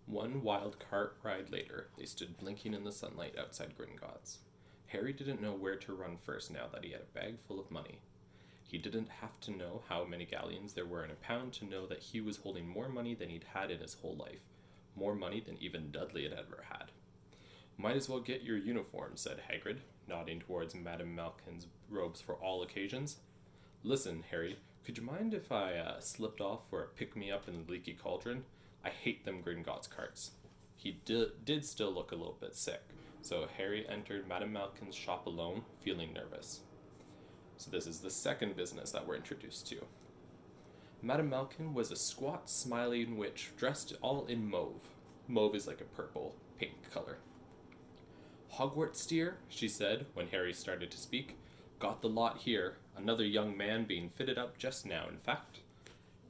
One wild cart ride later, they stood blinking in the sunlight outside Gringotts. Harry didn't know where to run first now that he had a bag full of money. He didn't have to know how many galleons there were in a pound to know that he was holding more money than he'd had in his whole life, more money than even Dudley had ever had. Might as well get your uniform, said Hagrid, nodding towards Madame Malkin's robes for all occasions. Listen, Harry, could you mind if I slipped off for a pick-me-up in the leaky cauldron? I hate them Gringotts carts. He did still look a little bit sick, so Harry entered Madame Malkin's shop alone, feeling nervous. So this is the second business that we're introduced to. Madame Malkin was a squat, smiling witch dressed all in mauve. Mauve is like a purple, pink color. Hogwarts, dear, she said when Harry started to speak. Got the lot here. Another young man being fitted up just now, in fact.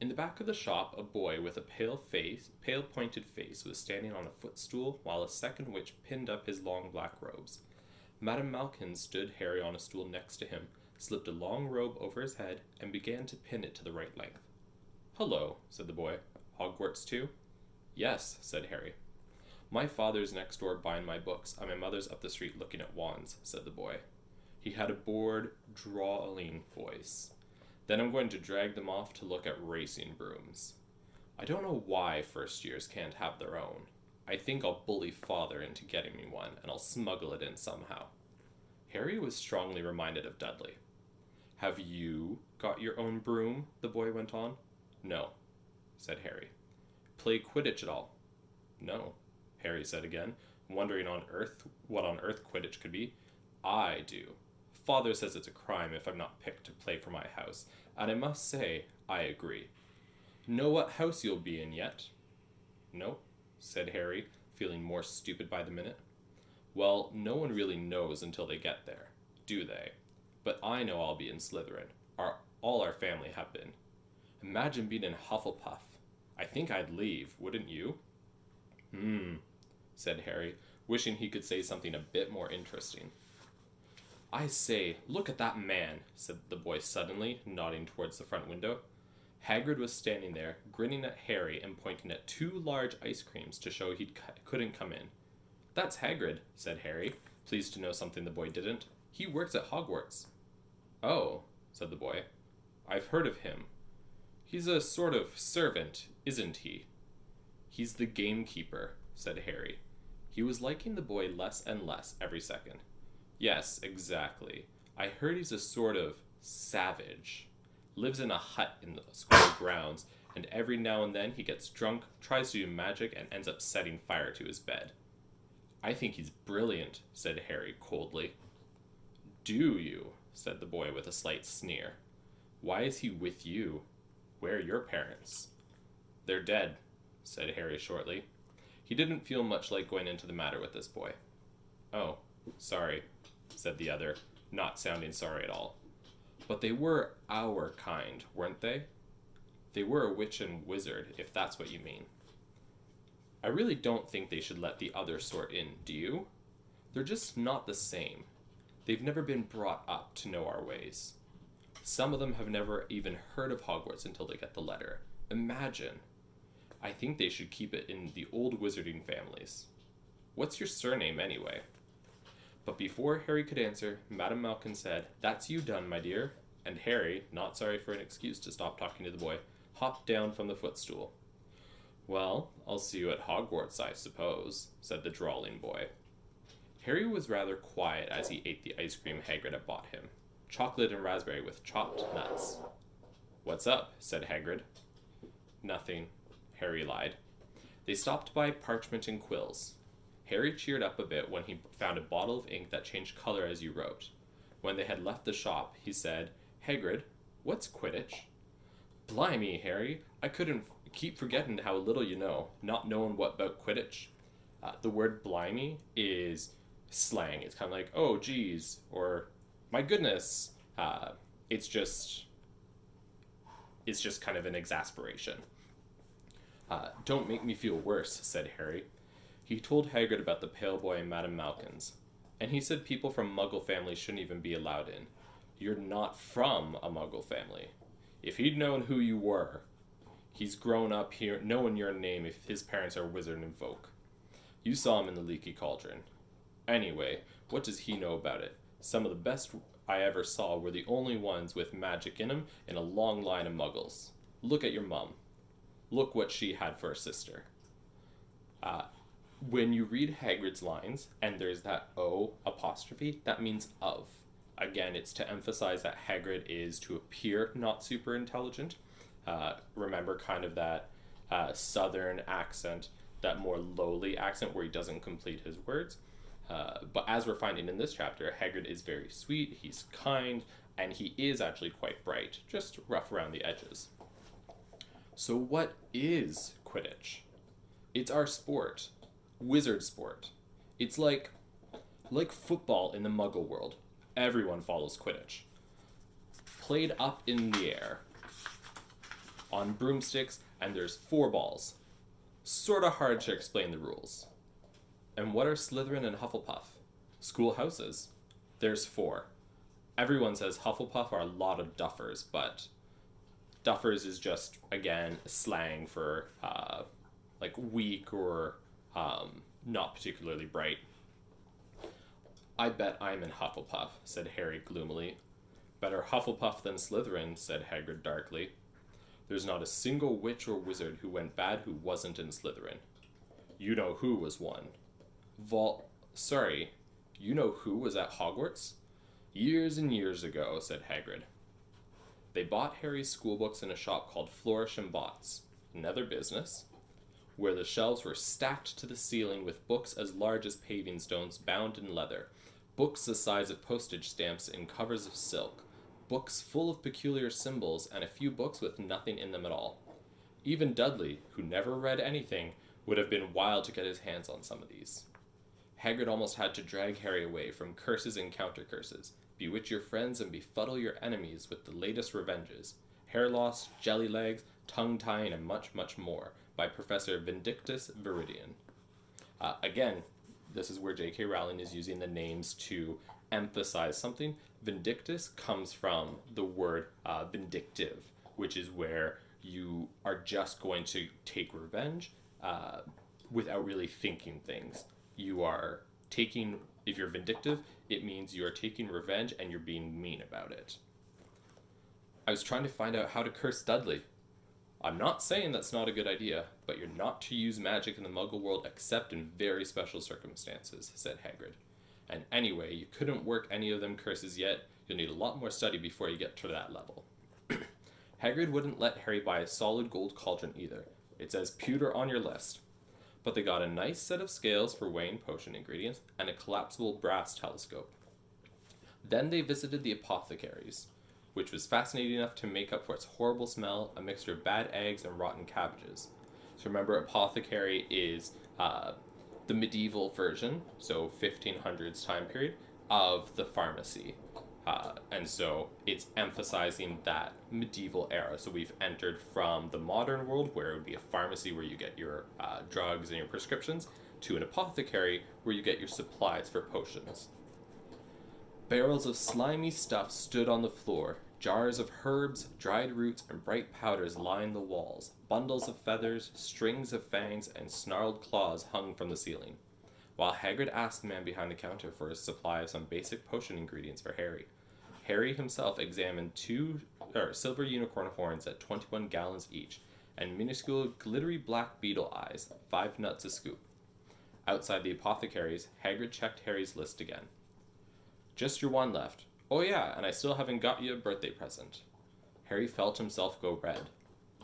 In the back of the shop, a boy with a pale pointed face was standing on a footstool while a second witch pinned up his long black robes. Madame Malkin stood Harry on a stool next to him, slipped a long robe over his head, and began to pin it to the right length. Hello, said the boy. Hogwarts too? Yes, said Harry. My father's next door buying my books, and my mother's up the street looking at wands, said the boy. He had a bored, drawling voice. Then I'm going to drag them off to look at racing brooms. I don't know why first years can't have their own. I think I'll bully father into getting me one, and I'll smuggle it in somehow. Harry was strongly reminded of Dudley. Have you got your own broom? The boy went on. No, said Harry. Play Quidditch at all? No, Harry said again, wondering what on earth Quidditch could be. I do. Father says it's a crime if I'm not picked to play for my house, and I must say, I agree. Know what house you'll be in yet? No, said Harry, feeling more stupid by the minute. Well, no one really knows until they get there, do they? But I know I'll be in Slytherin. All our family have been. Imagine being in Hufflepuff. I think I'd leave, wouldn't you? Said Harry, wishing he could say something a bit more interesting. I say, look at that man, said the boy suddenly, nodding towards the front window. Hagrid was standing there, grinning at Harry and pointing at 2 large ice creams to show he couldn't come in. That's Hagrid, said Harry, pleased to know something the boy didn't. He works at Hogwarts. Oh, said the boy. I've heard of him. He's a sort of servant, isn't he? He's the gamekeeper, said Harry. He was liking the boy less and less every second. Yes, exactly. I heard he's a sort of savage. Lives in a hut in the school grounds, and every now and then he gets drunk, tries to do magic, and ends up setting fire to his bed. I think he's brilliant, said Harry coldly. Do you? Said the boy with a slight sneer. Why is he with you? Where are your parents? They're dead, said Harry shortly. He didn't feel much like going into the matter with this boy. Oh, sorry, said the other, not sounding sorry at all. But they were our kind, weren't they? They were a witch and wizard, if that's what you mean. I really don't think they should let the other sort in, do you? They're just not the same. They've never been brought up to know our ways. Some of them have never even heard of Hogwarts until they get the letter. Imagine. I think they should keep it in the old wizarding families. What's your surname, anyway? But before Harry could answer, Madame Malkin said, That's you done, my dear. And Harry, not sorry for an excuse to stop talking to the boy, hopped down from the footstool. Well, I'll see you at Hogwarts, I suppose, said the drawling boy. Harry was rather quiet as he ate the ice cream Hagrid had bought him. Chocolate and raspberry with chopped nuts. What's up? Said Hagrid. Nothing, Harry lied. They stopped by Parchment and Quills. Harry cheered up a bit when he found a bottle of ink that changed color as you wrote. When they had left the shop, he said, Hagrid, what's Quidditch? Blimey, Harry, I couldn't keep forgetting how little you know, not knowing what about Quidditch. The word blimey is slang. It's kind of like, oh, geez, or my goodness. It's just kind of an exasperation. Don't make me feel worse, said Harry. He told Hagrid about the pale boy and Madame Malkin's, and he said people from Muggle families shouldn't even be allowed in. You're not from a Muggle family. If he'd known who you were, He's grown up here knowing your name if his parents are wizard and folk. You saw him in the leaky cauldron. Anyway, what does he know about it? Some of the best I ever saw were the only ones with magic in them in a long line of muggles. Look at your mum. Look what she had for a sister. When you read Hagrid's lines, and there's that O apostrophe, that means of. Again, it's to emphasize that Hagrid is to appear not super intelligent. Remember kind of that southern accent, that more lowly accent where he doesn't complete his words. But as we're finding in this chapter, Hagrid is very sweet, he's kind, and he is actually quite bright, just rough around the edges. So what is Quidditch? It's our sport. Wizard sport. It's like football in the Muggle world. Everyone follows Quidditch. Played up in the air. On broomsticks, and there's 4 balls. Sorta hard to explain the rules. And what are Slytherin and Hufflepuff? Schoolhouses. There's 4. Everyone says Hufflepuff are a lot of duffers, but duffers is just, again, slang for like weak or not particularly bright. I bet I'm in Hufflepuff, said Harry gloomily. Better Hufflepuff than Slytherin, said Hagrid darkly. There's not a single witch or wizard who went bad who wasn't in Slytherin. You know who was one. You know who was at Hogwarts? Years and years ago, said Hagrid. They bought Harry's schoolbooks in a shop called Flourish and Bots, another business, where the shelves were stacked to the ceiling with books as large as paving stones bound in leather, books the size of postage stamps in covers of silk, books full of peculiar symbols, and a few books with nothing in them at all. Even Dudley, who never read anything, would have been wild to get his hands on some of these. Hagrid almost had to drag Harry away from curses and counter-curses, bewitch your friends and befuddle your enemies with the latest revenges, hair loss, jelly legs, tongue-tying, and much, much more, by Professor Vindictus Viridian. Again, this is where J.K. Rowling is using the names to emphasize something. Vindictus comes from the word vindictive, which is where you are just going to take revenge without really thinking things. You are taking, if you're vindictive, it means you are taking revenge and you're being mean about it. I was trying to find out how to curse Dudley. I'm not saying that's not a good idea, but you're not to use magic in the Muggle world except in very special circumstances, said Hagrid. And anyway, you couldn't work any of them curses yet. You'll need a lot more study before you get to that level. Hagrid wouldn't let Harry buy a solid gold cauldron either. It says pewter on your list. But they got a nice set of scales for weighing potion ingredients and a collapsible brass telescope. Then they visited the Apothecaries, which was fascinating enough to make up for its horrible smell, a mixture of bad eggs and rotten cabbages. So remember, apothecary is the medieval version, so 1500s time period, of the pharmacy. And so it's emphasizing that medieval era. So we've entered from the modern world, where it would be a pharmacy where you get your drugs and your prescriptions, to an apothecary where you get your supplies for potions. Barrels of slimy stuff stood on the floor. Jars of herbs, dried roots, and bright powders lined the walls. Bundles of feathers, strings of fangs, and snarled claws hung from the ceiling. While Hagrid asked the man behind the counter for a supply of some basic potion ingredients for Harry, Harry himself examined 2 silver unicorn horns at 21 gallons each, and minuscule glittery black beetle eyes, 5 nuts a scoop. Outside the apothecaries, Hagrid checked Harry's list again. Just your one left. Oh yeah, and I still haven't got you a birthday present. Harry felt himself go red.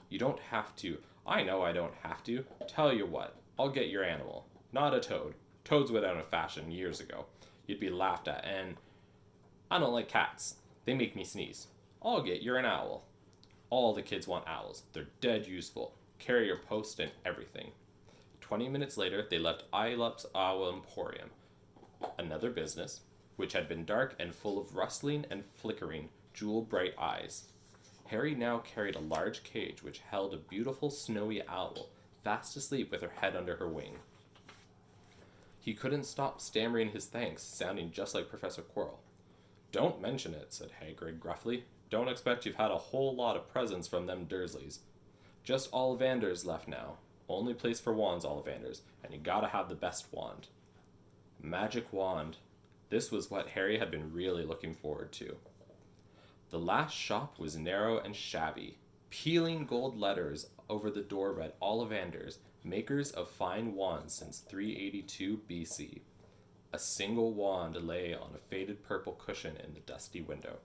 You don't have to. I know I don't have to. Tell you what, I'll get your animal. Not a toad. Toads went out of fashion years ago. You'd be laughed at, and I don't like cats. They make me sneeze. I'll get you an owl. All the kids want owls. They're dead useful. Carrier post and everything. 20 minutes later, they left Aylup's Owl Emporium, another business, which had been dark and full of rustling and flickering, jewel-bright eyes. Harry now carried a large cage which held a beautiful snowy owl, fast asleep with her head under her wing. He couldn't stop stammering his thanks, sounding just like Professor Quirrell. Don't mention it, said Hagrid gruffly. Don't expect you've had a whole lot of presents from them Dursleys. Just Ollivanders left now. Only place for wands, Ollivanders, and you gotta have the best wand. Magic wand. This was what Harry had been really looking forward to. The last shop was narrow and shabby. Peeling gold letters over the door read Ollivanders, makers of fine wands since 382 BC. A single wand lay on a faded purple cushion in the dusty window.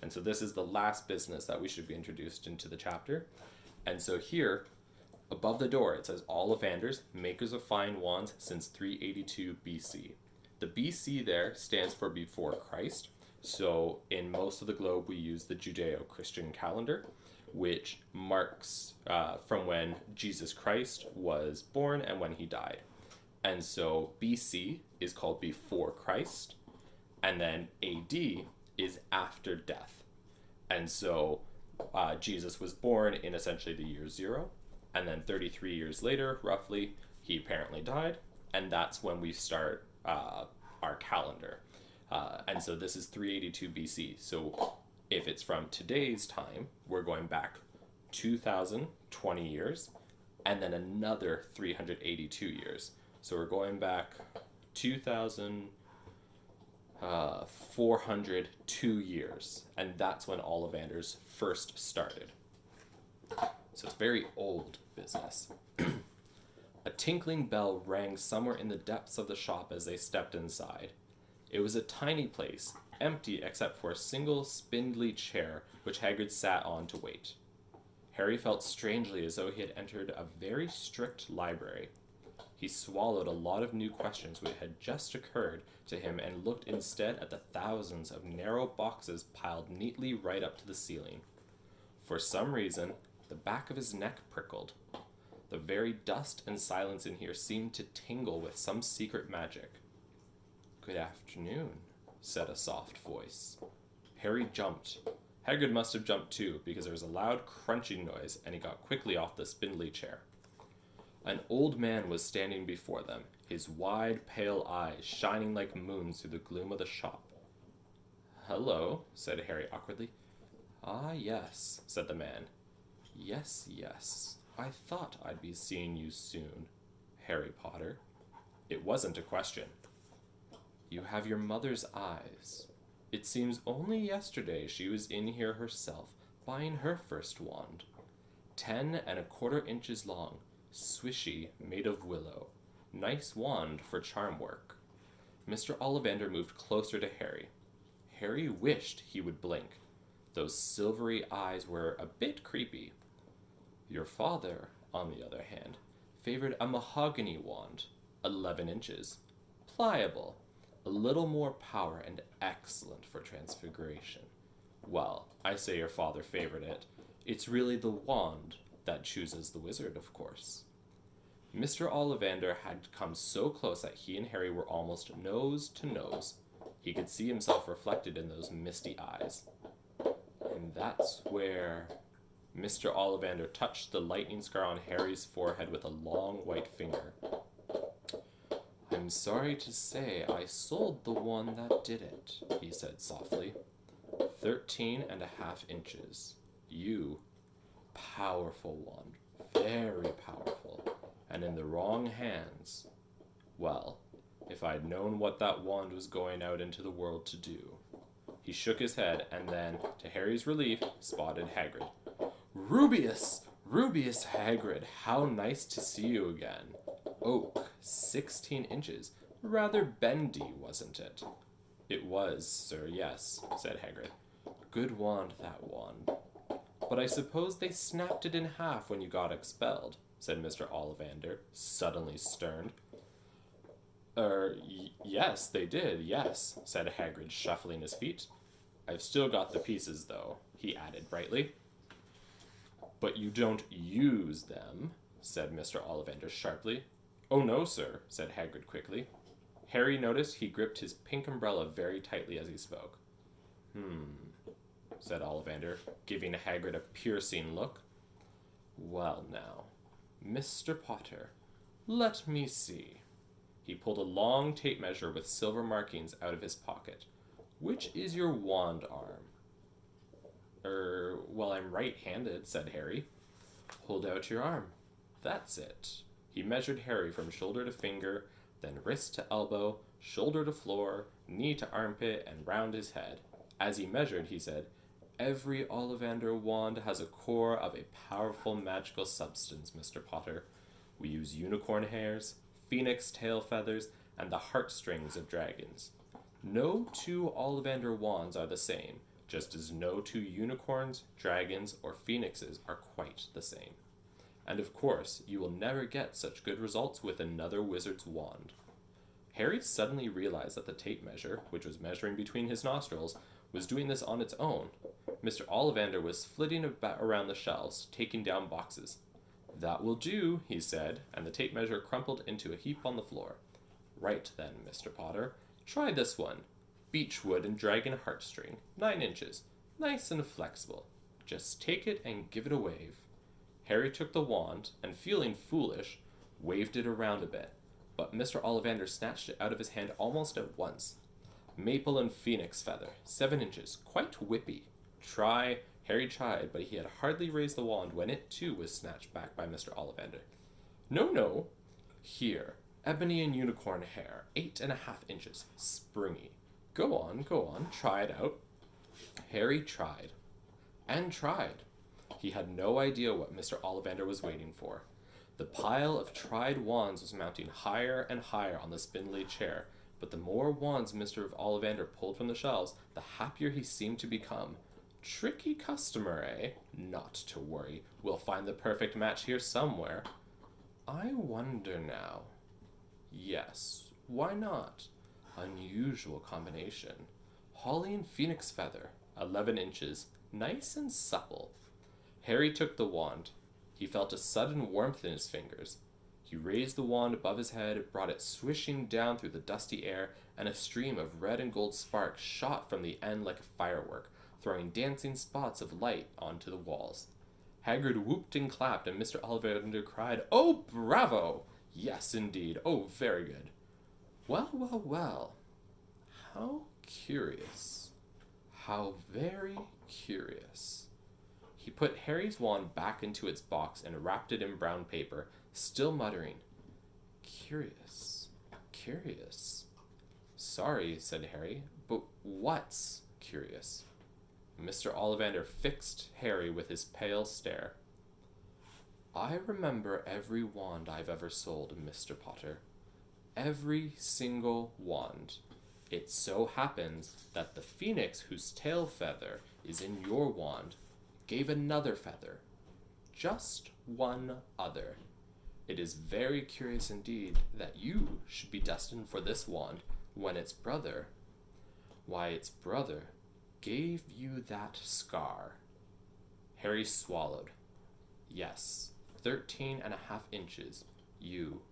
And so this is the last business that we should be introduced into the chapter. And so here, above the door, it says Ollivanders, makers of fine wands since 382 BC. The BC there stands for before Christ. So in most of the globe, we use the Judeo-Christian calendar, which marks from when Jesus Christ was born and when he died. And so BC is called before Christ, and then AD is after death. And so Jesus was born in essentially the year 0, and then 33 years later, roughly, he apparently died, and that's when we start our calendar. And so this is 382 BC. So if it's from today's time, we're going back 2,020 years, and then another 382 years. So we're going back 2,402 years, and that's when Ollivanders first started. So it's very old business. A tinkling bell rang somewhere in the depths of the shop as they stepped inside. It was a tiny place, empty except for a single spindly chair which Hagrid sat on to wait. Harry felt strangely as though he had entered a very strict library. He swallowed a lot of new questions which had just occurred to him and looked instead at the thousands of narrow boxes piled neatly right up to the ceiling. For some reason, the back of his neck prickled. The very dust and silence in here seemed to tingle with some secret magic. "Good afternoon," said a soft voice. Harry jumped. Hagrid must have jumped too, because there was a loud crunching noise, and he got quickly off the spindly chair. An old man was standing before them, his wide, pale eyes shining like moons through the gloom of the shop. "Hello," said Harry awkwardly. "Ah, yes," said the man. Yes. I thought I'd be seeing you soon, Harry Potter." It wasn't a question. "You have your mother's eyes. It seems only yesterday she was in here herself, buying her first wand. 10¼ inches long, swishy, made of willow. Nice wand for charm work." Mr. Ollivander moved closer to Harry. Harry wished he would blink. Those silvery eyes were a bit creepy. "Your father, on the other hand, favored a mahogany wand, 11 inches. Pliable, a little more power, and excellent for transfiguration." "Well, I say your father favored it. It's really the wand that chooses the wizard, of course." Mr. Ollivander had come so close that he and Harry were almost nose to nose. He could see himself reflected in those misty eyes. "And that's where..." Mr. Ollivander touched the lightning scar on Harry's forehead with a long white finger. "I'm sorry to say I sold the one that did it," he said softly. 13½ inches. Powerful wand, very powerful, and in the wrong hands. Well, if I'd known what that wand was going out into the world to do." He shook his head and then, to Harry's relief, spotted Hagrid. Rubius Hagrid, how nice to see you again. Oak, 16 inches. Rather bendy, wasn't it?" "It was, sir, yes," said Hagrid. "Good wand, that wand. But I suppose they snapped it in half when you got expelled," said Mr. Ollivander, suddenly stern. Yes, they did, yes," said Hagrid, shuffling his feet. "I've still got the pieces, though," he added brightly. "But you don't use them," said Mr. Ollivander sharply. "Oh, no, sir," said Hagrid quickly. Harry noticed he gripped his pink umbrella very tightly as he spoke. Said Ollivander, giving Hagrid a piercing look. "Well, now, Mr. Potter, let me see." He pulled a long tape measure with silver markings out of his pocket. "Which is your wand arm?" Well, I'm right-handed," said Harry. Hold out your arm. That's it. He measured Harry from shoulder to finger, then wrist to elbow, shoulder to floor, knee to armpit, and round his head. As he measured, he said, "Every Ollivander wand has a core of a powerful magical substance, Mr. Potter. We use unicorn hairs, phoenix tail feathers, and the heartstrings of dragons. No two Ollivander wands are the same, just as no two unicorns, dragons, or phoenixes are quite the same. And of course, you will never get such good results with another wizard's wand." Harry suddenly realized that the tape measure, which was measuring between his nostrils, was doing this on its own. Mr. Ollivander was flitting around the shelves, taking down boxes. "That will do," he said, and the tape measure crumpled into a heap on the floor. "Right then, Mr. Potter. Try this one. Beechwood and dragon heartstring, 9 inches. Nice and flexible. Just take it and give it a wave." Harry took the wand, and feeling foolish, waved it around a bit, but Mr. Ollivander snatched it out of his hand almost at once. "Maple and phoenix feather, 7 inches, quite whippy. Try." Harry tried, but he had hardly raised the wand when it too was snatched back by Mr. Ollivander. "No. Here, ebony and unicorn hair, 8.5 inches, springy. Go on, try it out." Harry tried. And tried. He had no idea what Mr. Ollivander was waiting for. The pile of tried wands was mounting higher and higher on the spindly chair, but the more wands Mr. Ollivander pulled from the shelves, the happier he seemed to become. "Tricky customer, eh? Not to worry. We'll find the perfect match here somewhere. I wonder now. Yes, why not? Unusual combination. Holly and phoenix feather, 11 inches, nice and supple." Harry took the wand. He felt a sudden warmth in his fingers. He raised the wand above his head, brought it swishing down through the dusty air, and a stream of red and gold sparks shot from the end like a firework, throwing dancing spots of light onto the walls. Hagrid whooped and clapped, and Mr. Ollivander cried, "Oh, bravo! Yes, indeed. Oh, very good. Well. How curious. How very curious." He put Harry's wand back into its box and wrapped it in brown paper, still muttering, "Curious. "Sorry," said Harry, "but what's curious?" Mr. Ollivander fixed Harry with his pale stare. "I remember every wand I've ever sold, Mr. Potter. Every single wand. It so happens that the phoenix whose tail feather is in your wand gave another feather. Just one other. It is very curious indeed that you should be destined for this wand when its brother gave you that scar." Harry swallowed. "Yes, 13.5 inches. You.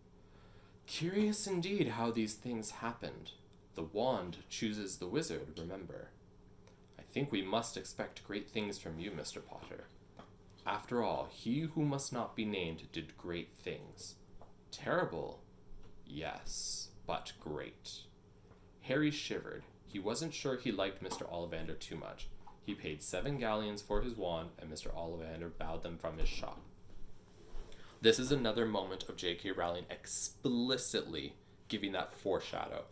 Curious indeed how these things happened. The wand chooses the wizard, remember. I think we must expect great things from you, Mr. Potter. After all, he who must not be named did great things. Terrible, yes, but great." Harry shivered. He wasn't sure he liked Mr. Ollivander too much. He paid 7 galleons for his wand, and Mr. Ollivander bowed them from his shop. This is another moment of J.K. Rowling explicitly giving that foreshadow.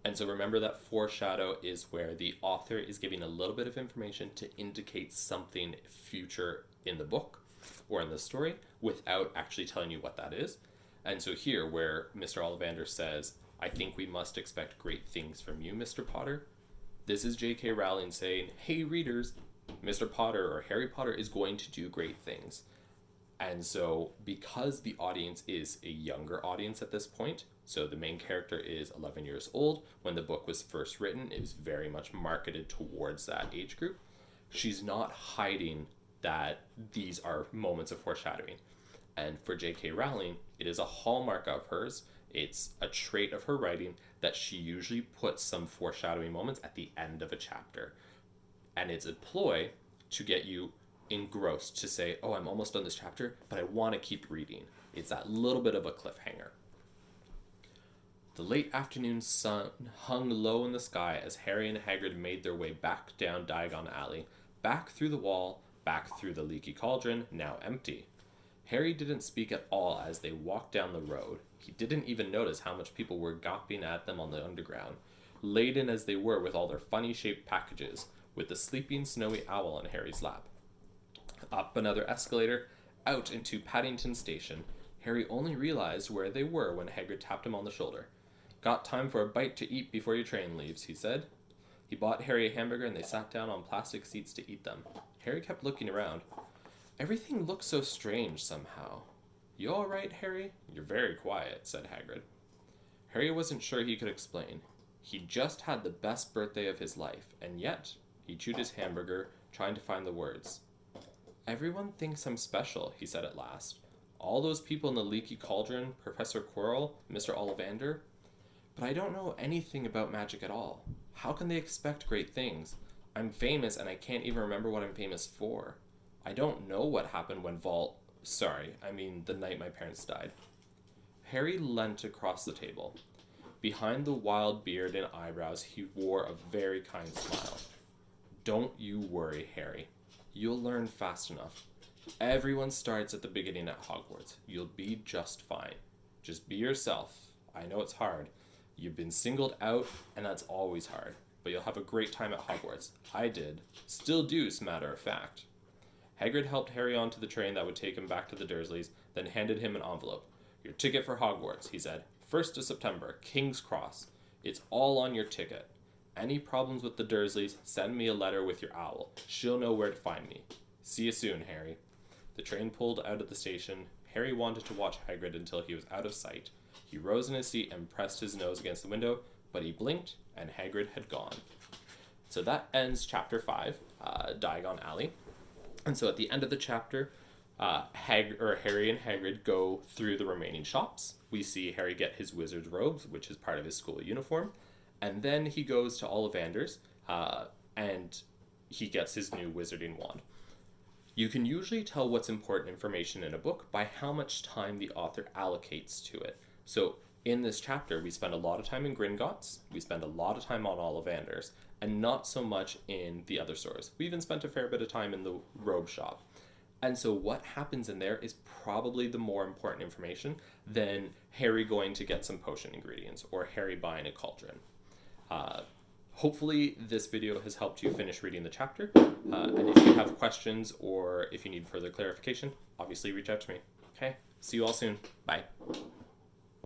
And so remember that foreshadow is where the author is giving a little bit of information to indicate something future in the book or in the story without actually telling you what that is. And so here, where Mr. Ollivander says, "I think we must expect great things from you, Mr. Potter," this is J.K. Rowling saying, "Hey readers, Mr. Potter or Harry Potter is going to do great things." And so because the audience is a younger audience at this point, so the main character is 11 years old. When the book was first written, it was very much marketed towards that age group. She's not hiding that these are moments of foreshadowing. And for J.K. Rowling, it is a hallmark of hers. It's a trait of her writing that she usually puts some foreshadowing moments at the end of a chapter. And it's a ploy to get you engrossed, to say, "Oh, I'm almost done this chapter, but I want to keep reading." It's that little bit of a cliffhanger. The late afternoon sun hung low in the sky as Harry and Hagrid made their way back down Diagon Alley, back through the wall, back through the leaky cauldron, now empty. Harry didn't speak at all as they walked down the road. He didn't even notice how much people were gawping at them on the underground, laden as they were with all their funny-shaped packages, with the sleeping snowy owl on Harry's lap. Up another escalator, out into Paddington Station. Harry only realized where they were when Hagrid tapped him on the shoulder. "Got time for a bite to eat before your train leaves," he said. He bought Harry a hamburger and they sat down on plastic seats to eat them. Harry kept looking around. "Everything looks so strange somehow." "You all right, Harry? You're very quiet," said Hagrid. Harry wasn't sure he could explain. He just had the best birthday of his life, and yet he chewed his hamburger, trying to find the words. "Everyone thinks I'm special," he said at last. "All those people in the leaky cauldron, Professor Quirrell, Mr. Ollivander. But I don't know anything about magic at all. How can they expect great things? I'm famous and I can't even remember what I'm famous for. I don't know what happened when the night my parents died." Harry leant across the table. Behind the wild beard and eyebrows, he wore a very kind smile. "Don't you worry, Harry. You'll learn fast enough. Everyone starts at the beginning at Hogwarts. You'll be just fine. Just be yourself. I know it's hard. You've been singled out, and that's always hard. But you'll have a great time at Hogwarts. I did. Still do, as a matter of fact." Hagrid helped Harry onto the train that would take him back to the Dursleys, then handed him an envelope. "Your ticket for Hogwarts," he said. "1st of September, King's Cross. It's all on your ticket. Any problems with the Dursleys, send me a letter with your owl. She'll know where to find me. See you soon, Harry." The train pulled out of the station. Harry wanted to watch Hagrid until he was out of sight. He rose in his seat and pressed his nose against the window, but he blinked, and Hagrid had gone. So that ends Chapter 5, Diagon Alley. And so at the end of the chapter, Harry and Hagrid go through the remaining shops. We see Harry get his wizard's robes, which is part of his school uniform. And then he goes to Ollivander's, and he gets his new wizarding wand. You can usually tell what's important information in a book by how much time the author allocates to it. So in this chapter, we spend a lot of time in Gringotts, we spend a lot of time on Ollivander's, and not so much in the other stores. We even spent a fair bit of time in the robe shop. And so what happens in there is probably the more important information than Harry going to get some potion ingredients or Harry buying a cauldron. Hopefully this video has helped you finish reading the chapter. And if you have questions or if you need further clarification, obviously reach out to me. Okay, see you all soon. Bye.